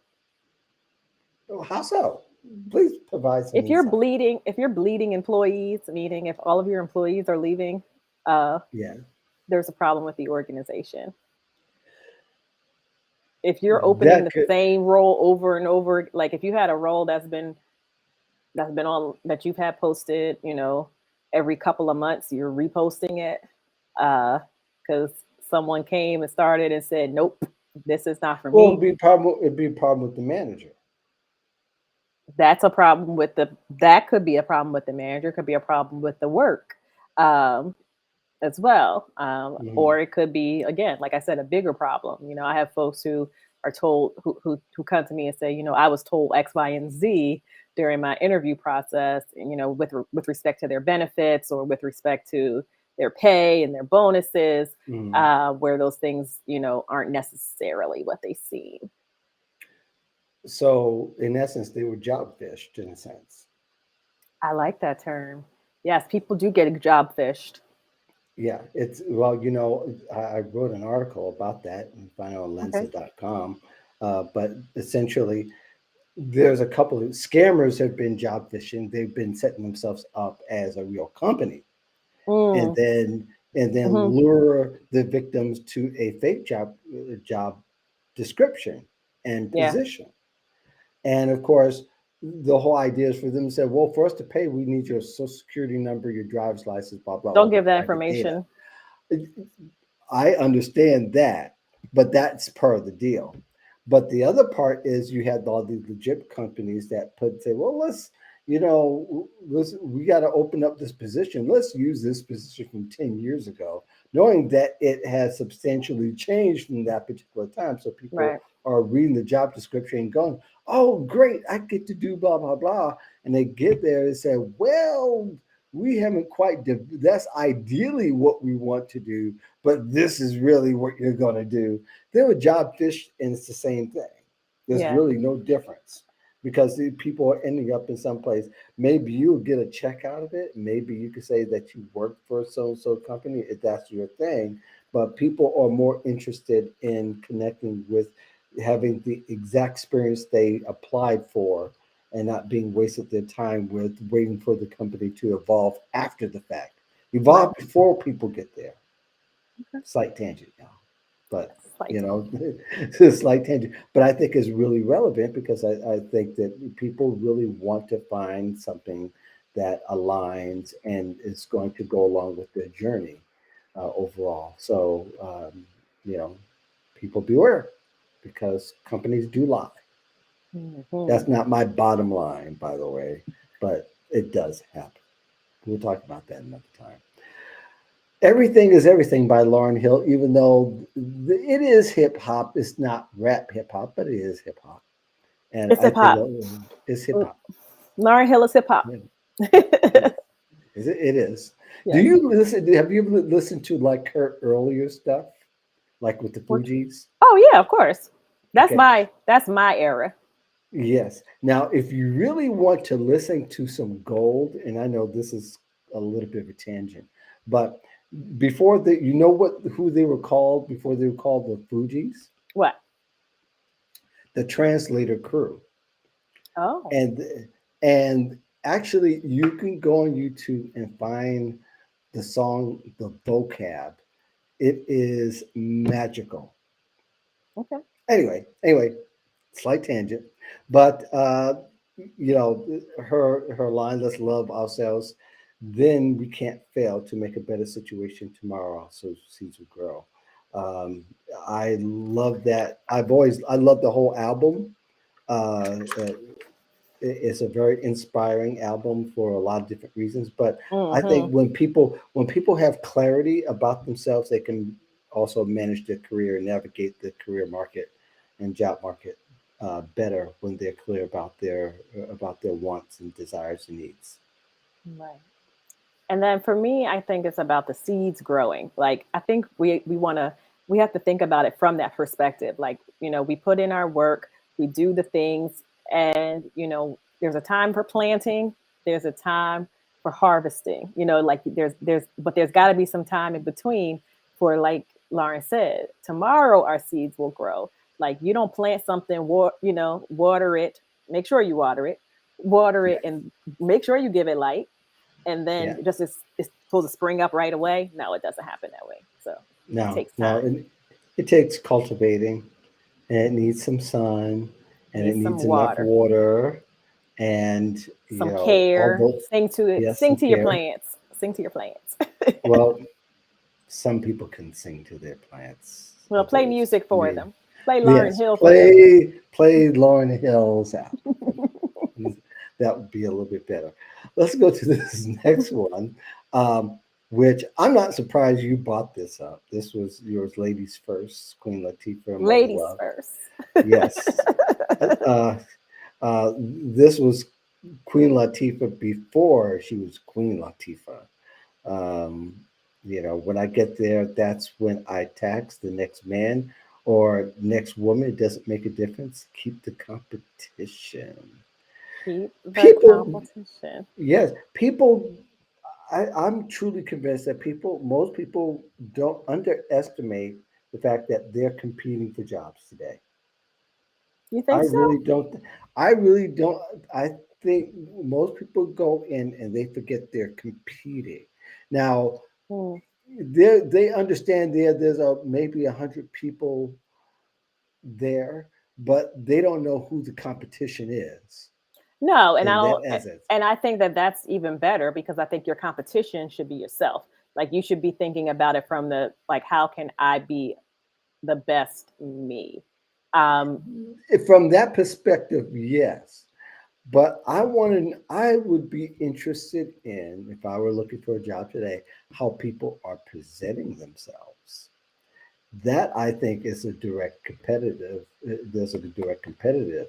Oh, how so? Please provide some If you're insight. bleeding, if you're bleeding employees, meaning if all of your employees are leaving, uh, Yeah, there's a problem with the organization. If you're opening that the could. same role over and over, like if you had a role that's been on that you've had posted, every couple of months, you're reposting it, because someone came and started and said, "Nope, this is not for Well, me." it'd be a problem with the manager. That's a problem with the that could be a problem with the manager, could be a problem with the work. Um, as well. Mhm. Or it could be, again, like I said, a bigger problem. I have folks who are told who come to me and say, I was told X, Y, and Z during my interview process, and, with respect to their benefits or with respect to their pay and their bonuses, Mhm. where those things, aren't necessarily what they seem. So, in essence, they were job fished in a sense. I like that term. Yes, people do get job fished. Yeah, it's well, I wrote an article about that and find it on Okay. Lensa.com. But essentially, there's a couple of scammers have been job fishing. They've been setting themselves up as a real company, and Mm, then hmm. lure the victims to a fake job description and Yeah. position. And of course, the whole idea is for them to say, well, for us to pay, we need your social security number, your driver's license, blah blah, Don't all the give that private data. information. I understand that, but that's part of the deal. But the other part is you had all these legit companies that say, well, we got to open up this position. Let's use this position from 10 years ago, knowing that it has substantially changed from that particular time. So people Right. are reading the job description and going, oh, great, I get to do blah, blah, blah. And they get there and say, well, we haven't that's ideally what we want to do, but this is really what you're going to do. They were job fish, and it's the same thing. There's Yeah. really no difference because the people are ending up in some place. Maybe you'll get a check out of it. Maybe you could say that you work for a so and so company if that's your thing. But people are more interested in connecting with having the exact experience they applied for and not being wasted their time with waiting for the company to evolve after the fact. Right. Evolve before people get there. Slight tangent, y'all. But Slight tangent. it's a slight tangent. But I think it's really relevant because I think that people really want to find something that aligns and is going to go along with their journey overall. So you know, people beware because companies do lie. Mhm. That's not my bottom line, by the way, but it does happen. We'll talk about that another time. Everything is Everything by Lauryn Hill, even though it is hip hop. It's not rap hip hop, but it is hip hop. And It's I hip think hop. it's hip hop. Lauren Hill is hip hop. Yeah, yeah, yeah. It is. Do Yes. you listen? Have you ever listened to like her earlier stuff, like with the What? Fugees? Oh yeah, of course. That's Okay, my that's my era. Yes. Now, if you really want to listen to some gold, and I know this is a little bit of a tangent, but before the, you know what, who they were called before they were called the Fugees? What? The Translator Crew. Oh, And and actually, you can go on YouTube and find the song, the vocab. It is magical. okay. Anyway, slight tangent, but you know, her line, "Let's love ourselves, then we can't fail to make a better situation tomorrow, so seeds will grow." Um, I love that. I love the whole album. Uh, it's a very inspiring album for a lot of different reasons. But I think Mm-hmm. when people have clarity about themselves, they can also manage their career and navigate the career market and job market better when they're clear about their wants and desires and needs. Right. And then for me, I think it's about the seeds growing. Like I think we have to think about it from that perspective. Like, we put in our work, we do the things, and there's a time for planting, there's a time for harvesting. Like there's got to be some time in between for, like Lauren said, tomorrow our seeds will grow. Like you don't plant something, water it, make sure you water it, and make sure you give it light, and Yeah. then just it's supposed to spring up right away. No, it doesn't happen that way. So it No, takes no, time. it takes cultivating, and it needs some sun, and it Needs some needs enough water, water, and some care. although Sing to it. yes, Sing some to your care. plants. Sing to your plants. Well, some people can sing to their plants. Well, play Others music for may. them. Play Lauren Yes, Hill for them. play Lauren Hill's out. That would be a little bit better. Let's go to this next one, which I'm not surprised you brought this up. This was yours, ladies first, Queen Latifah and Mother Ladies Love. first. Yes, uh, this was Queen Latifah before she was Queen Latifah. Um, when I get there, that's when I tax the next man or next woman. It doesn't make a difference. Keep the competition. Keep the People, competition. yes, people. I'm truly convinced that most people don't underestimate the fact that they're competing for jobs today. You I think so? really don't. I really don't. I think most people go in and they forget they're competing. Now, Hmm. they understand there's maybe 100 people there, but they don't know who the competition is, No, and I in that don't, essence. and I think that that's even better because I think your competition should be yourself. Like you should be thinking about it from the like, how can I be the best me? Um, From that perspective, yes. But I would be interested in, if I were looking for a job today, how people are presenting themselves. That I think is a direct competitive. There's a direct competitive,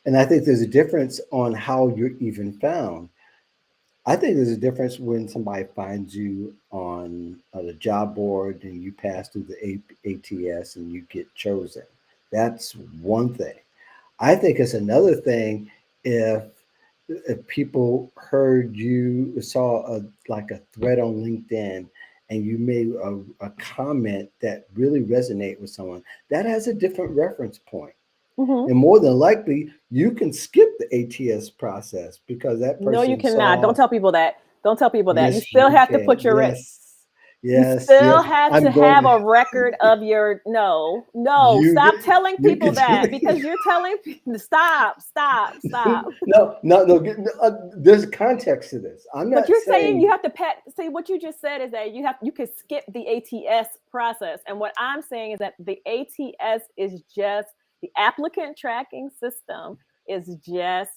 and I think there's a difference on how you're even found. I think there's a difference when somebody finds you on the job board and you pass through the ATS and you get chosen. That's one thing. I think it's another thing if people heard you saw like a thread on LinkedIn and you made a comment that really resonate with someone that has a different reference point, mhm. and more than likely you can skip the ATS process because that No, you person cannot. Don't saw. tell people that. Don't tell people that. You Yes, still you have to can. put Yes, you yes, still yes. have to I'm have going. a record of your no. You Stop telling you people can. that because you're telling stop. No, no, no. There's context to this. I'm But not you're saying you saying have to say what you just said is that you can skip the ATS process. And what I'm saying is that the ATS is just the applicant tracking system is just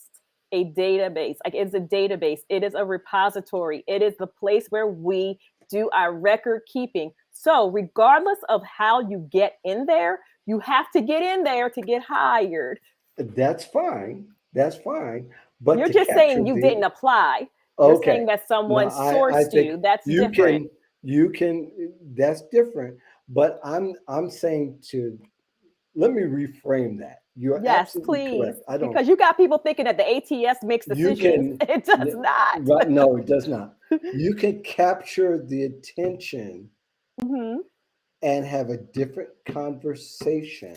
a database. Like it's a database. It is a repository. It is the place where we do our record keeping. So regardless of how you get in there, you have to get in there to get hired. that's fine. That's fine. But You're to just capture saying you the didn't apply. You're saying okay. that No, someone I sourced think you. That's you different. can you can that's different. But I'm saying to let me reframe that. You're Yes, absolutely please, correct. I don't. because you got people thinking that the ATS makes You decisions. can. It does not. Right? No, it does not. You can capture the attention Hmm. and have a different conversation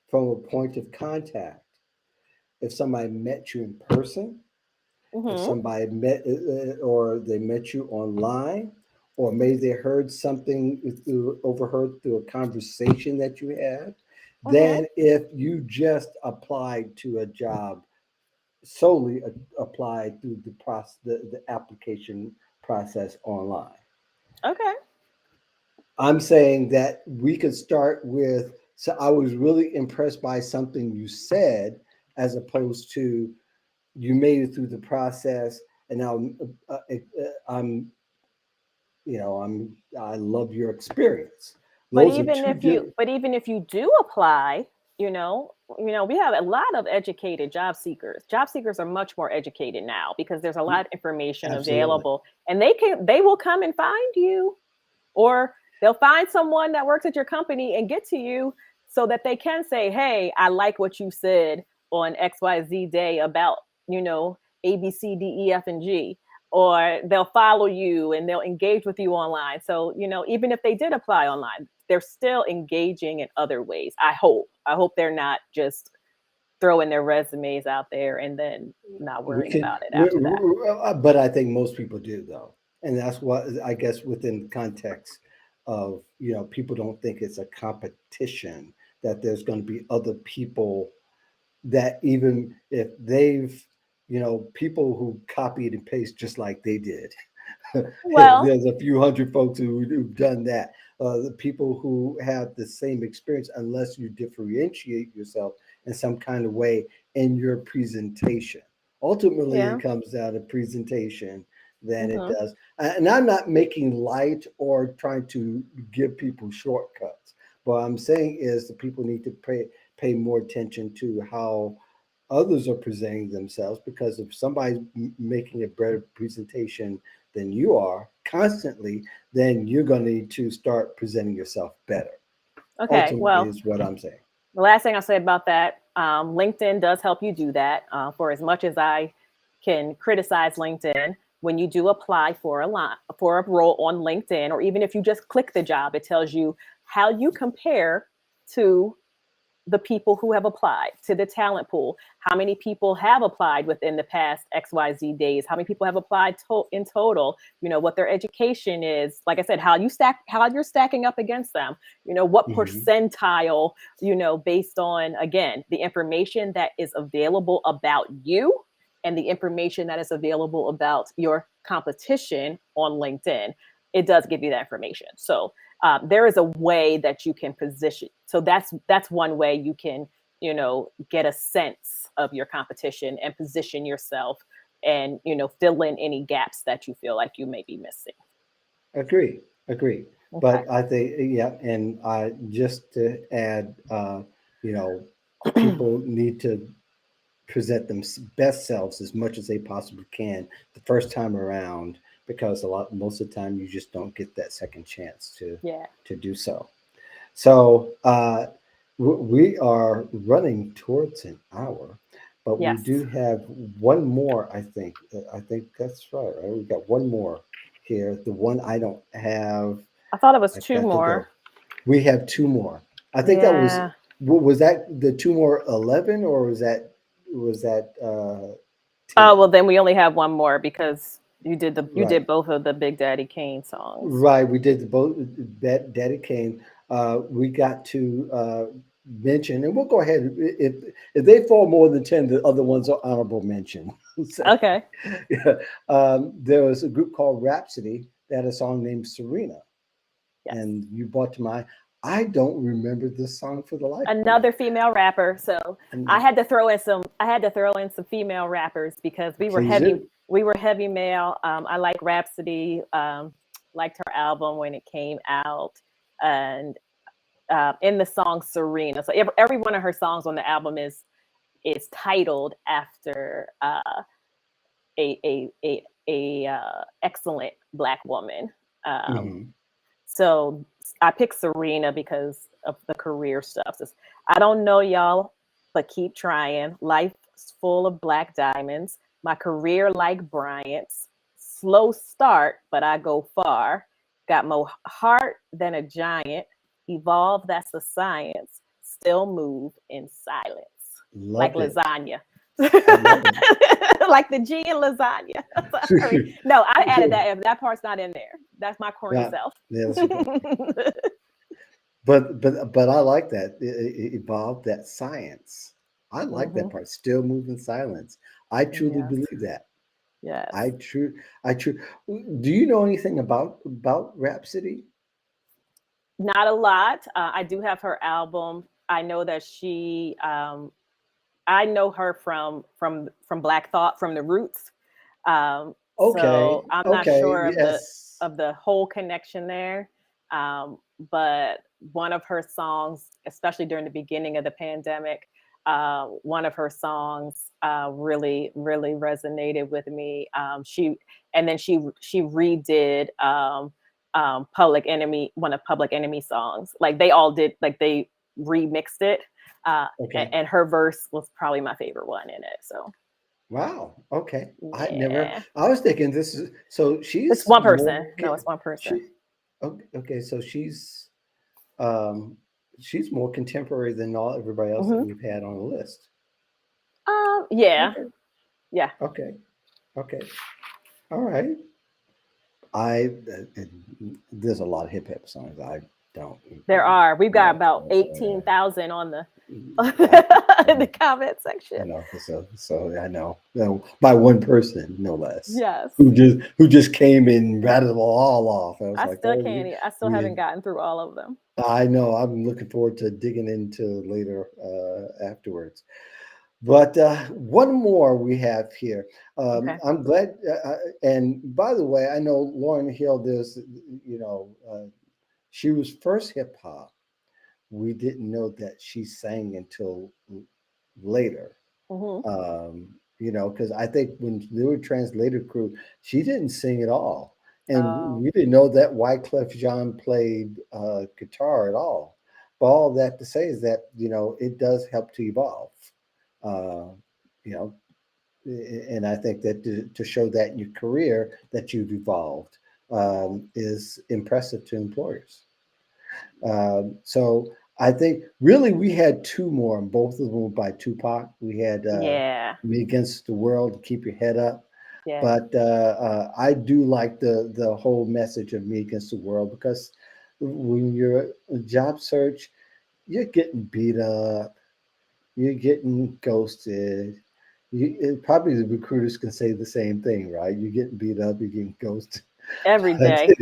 from a point of contact. If somebody met you in person, if Hmm. somebody met or they met you online, or maybe they heard something overheard through a conversation that you had, Hmm. than if you just applied to a job solely applied through the application process online. Okay. I'm saying that we could start with, so I was really impressed by something you said, as opposed to you made it through the process and now I'm, I love your experience. Those are two different. But even if you do apply, we have a lot of educated job seekers. Job seekers are much more educated now because there's a lot of information Absolutely. available, and they will come and find you, or they'll find someone that works at your company and get to you so that they can say, hey, I like what you said on XYZ day about, A, B, C, D, E, F, and G. Or they'll follow you and they'll engage with you online. So, even if they did apply online, they're still engaging in other ways. I hope. I hope they're not just throwing their resumes out there and then not We worrying can, about it after that. but I think most people do though, and that's what I guess within context of, people don't think it's a competition, that there's going to be other people that, even if they've, people who copied and paste just like they did. Well, There's a few hundred folks who've done that. The people who have the same experience, unless you differentiate yourself in some kind of way in your presentation. Ultimately, yeah. it comes down to presentation than it Hmm. does. And I'm not making light or trying to give people shortcuts. What I'm saying is that people need to pay more attention to how others are presenting themselves, because if somebody's making a better presentation than you are constantly, then you're going to need to start presenting yourself better. Okay. Ultimately, Well, is what I'm saying. the last thing I'll say about that, LinkedIn does help you do that. For as much as I can criticize LinkedIn, when you do apply for a role on LinkedIn, or even if you just click the job, it tells you how you compare to the people who have applied, to the talent pool. How many people have applied within the past XYZ days? How many people have applied in total? What their education is. Like I said, how you're stacking up against them. What Hmm. percentile, based on, again, the information that is available about you and the information that is available about your competition on LinkedIn. It does give you that information. So there is a way that you can position. So that's one way you can, get a sense of your competition and position yourself, and fill in any gaps that you feel like you may be missing. Agree, agree. Okay. But I think, yeah, and just to add, you know, people need to present them best selves as much as they possibly can the first time around, because most of the time you just don't get that second chance Yeah. to do so. So we are running towards an hour, but we Yes. do have one more. I think that's right. Right? We got one more here. The one I don't have, I thought it was I've two got to more. go. We have two more. I think that was, Yeah. was that the two more 11, or was that Oh, well, 10? then we only have one more because you Right. did both of the Big Daddy Kane songs. Right, we did the both. Daddy Kane. We got to mention, and we'll go ahead. If they fall more than 10, the other ones are honorable mention. So, Okay. yeah. There was a group called Rhapsody that had a song named Serena, Yes. and you brought to mind. I don't remember this song for the life of me. Another female rapper. So And I had to throw in some female rappers because please do. we were heavy male. I like Rhapsody, liked her album when it came out, and in the song Serena. So every one of her songs on the album is titled after a excellent black woman. Um, Hmm. so I picked Serena because of the career stuff. I don't know y'all, but keep trying. Life's full of black diamonds. My career like Bryant's. Slow start, but I go far. Got more heart than a giant. Evolve, that's a science. Still move in silence. Like Love it. lasagna. I love Like the G in lasagna. Sorry. it. No, I added that. That part's not in there. That's my corny Yeah, self. yeah, that's okay. But I like that. It evolved that science. I like that Hmm. part. Still moving silence. I truly Yes. believe that. Yes. I true. I true. Do you know anything about Rhapsody? Not a lot. I do have her album. I know that I know her from Black Thought, from the Roots. Okay. So I'm not Okay. sure Yes. of the whole connection there. But one of her songs, especially during the beginning of the pandemic, one of her songs really resonated with me. She redid Public Enemy, one of Public Enemy songs. Like they all did, like they remixed it. Okay. And her verse was probably my favorite one in it. So Wow. Okay. I never. yeah, I was thinking this is so. it's She's one more. person. No, it's one person. She. Okay. Okay. So um she's more contemporary than all everybody else that Hmm. we've had on the list. Yeah, Okay. yeah. Okay. Okay. All right. I there's a lot of hip hop songs I don't There even are. We've got know. about 18,000 on the I, in the comment section. I know. So I know. No, by one person, no less, Yes, who just came and rattled them all off. I was I like, still oh, can't. I still haven't gotten through all of them. I know. I'm looking forward to digging into later afterwards. But one more we have here. Okay. I'm glad. And by the way, I know Lauren Hill. There's, she was first hip hop. We didn't know that she sang until later. Hmm. Because I think when they were translator crew, she didn't sing at all, and Oh, we didn't know that Wyclef Jean played guitar at all. But all that to say is that it does help to evolve. Uh, you know, and I think that to show that in your career that you've evolved is impressive to employers. So I think really we had two more, and both of them were by Tupac. We had yeah, Me Against the World, Keep Your Head Up. yeah. But I do like the whole message of Me Against the World because when you're a job search, you're getting beat up, you're getting ghosted. Probably the recruiters can say the same thing, right? You're getting beat up, you're getting ghosted Every day.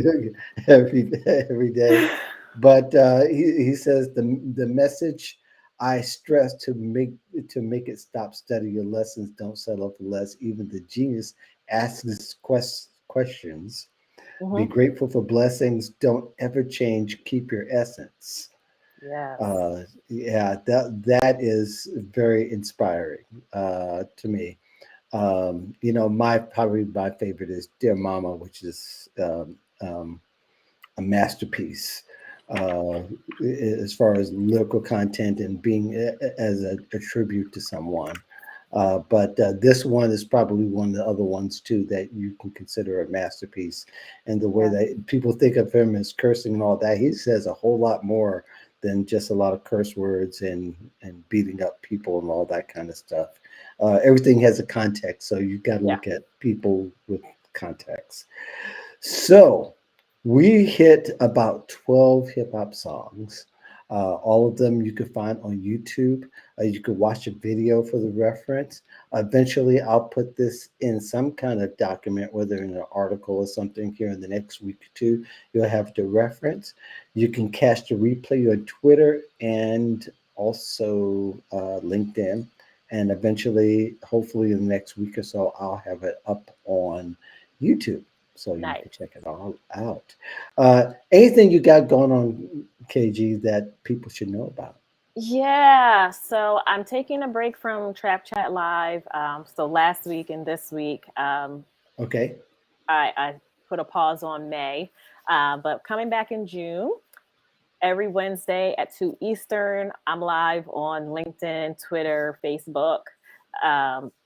every day. But he says the message I stress to make it stop, study your lessons, don't settle for less. Even the genius asks questions. Be Hmm. grateful for blessings. Don't ever change. Keep your essence. Yes. Yeah, that is very inspiring to me. Probably my favorite is Dear Mama, which is a masterpiece uh, as far as lyrical content and being as a tribute to someone. But this one is probably one of the other ones too that you can consider a masterpiece. And the way Yeah. that people think of him as cursing and all that, he says a whole lot more than just a lot of curse words and beating up people and all that kind of stuff. Everything has a context, so you got to Yeah. look at people with context. So we hit about 12 hip hop songs. All of them you can find on YouTube. You can watch a video for the reference. Eventually, I'll put this in some kind of document, whether in an article or something here in the next week or two. You'll have the reference. You can catch the replay on Twitter and also LinkedIn. And eventually, hopefully, in the next week or so, I'll have it up on YouTube so you Nice. can check it all out. Anything you got going on, KG, that people should know about? Yeah, so I'm taking a break from Trap Chat Live. So last week and this week, Okay. I put a pause on May, but coming back in June. every Wednesday at 2 Eastern. I'm live on LinkedIn, Twitter, Facebook,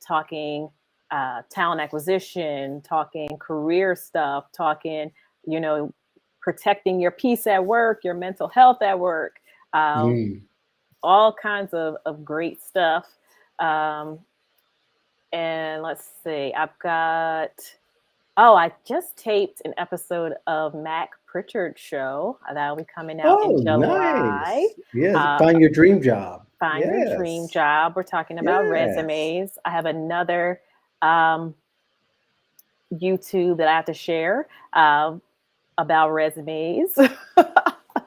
talking talent acquisition, talking career stuff, talking, you know, protecting your peace at work, your mental health at work, um, Mm. all kinds of great stuff. Um, and let's see, I just taped an episode of Mac Pritchard's show that'll be coming out in Oh, July. nice. Yes, Uh, find your dream job. Find your dream Yes. job. We're talking about Yes. resumes. I have another um, YouTube that I have to share about resumes.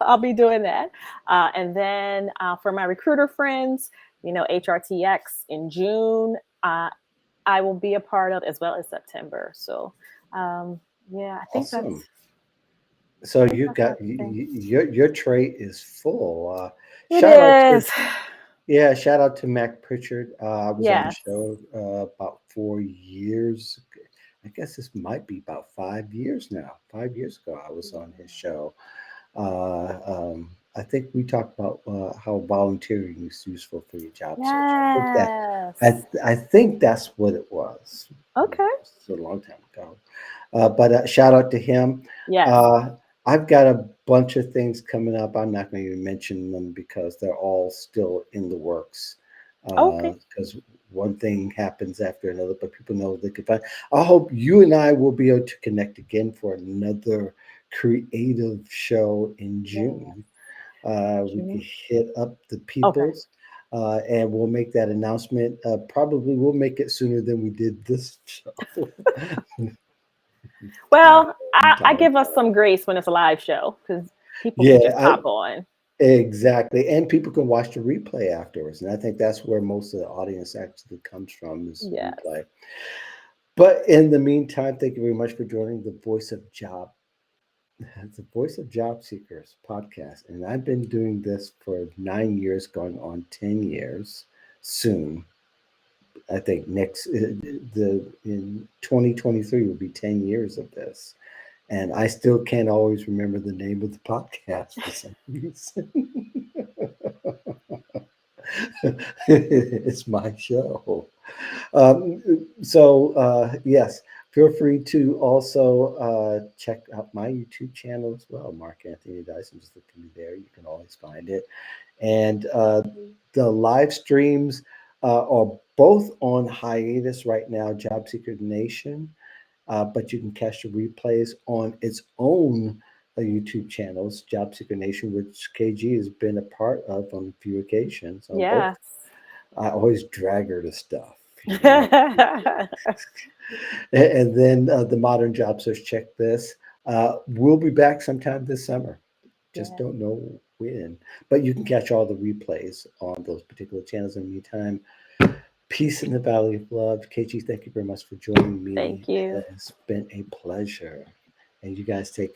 I'll be doing that. And then for my recruiter friends, you know, HRTX in June, I will be a part of, as well as September. So, um, yeah, Awesome. So I think you that's got everything. your tray is full. It Shout out to is. Yeah, shout out to Mac Pritchard. I was on his Yes. show about 4 years. I guess this might be about 5 years now. 5 years ago, I was on his show. I think we talked about how volunteering is useful for your job search. Yes. I think that's what it was. Okay. It's a long time ago. But shout out to him. Yes. Uh, I've got a bunch of things coming up. I'm not going to even mention them because they're all still in the works. Okay. Because one thing happens after another, but people know they can find. I hope you and I will be able to connect again for another creative show in Yeah. June. We can June. hit up the Okay. peoples. And we'll make that announcement. Probably we'll make it sooner than we did this show. Time, Well, I time. give us some grace when it's a live show because people can Yeah, just pop on. exactly. And people can watch the replay afterwards. And I think that's where most of the audience actually comes from is the Yes. replay. But in the meantime, thank you very much for joining the the Voice of Job Seekers podcast. And I've been doing this for 9 years, going on 10 years soon. I think next the in 2023 will be 10 years of this. And I still can't always remember the name of the podcast for some reason. It's my show. Yes, feel free to also check out my YouTube channel as well, Mark Anthony Dyson. Just look for me there. You can always find it. And the live streams are both on hiatus right now, Job Seeker Nation, but you can catch the replays on its own YouTube channels, Job Seeker Nation, which KG has been a part of on a few occasions on both. Yes. I always drag her to stuff, you know. And then the Modern Job Search Checklist. We'll be back sometime this summer. Just Yeah. don't know when. But you can catch all the replays on those particular channels. In the meantime, peace in the Valley of Love. KG, thank you very much for joining me. Thank you. It has been a pleasure. And you guys take care.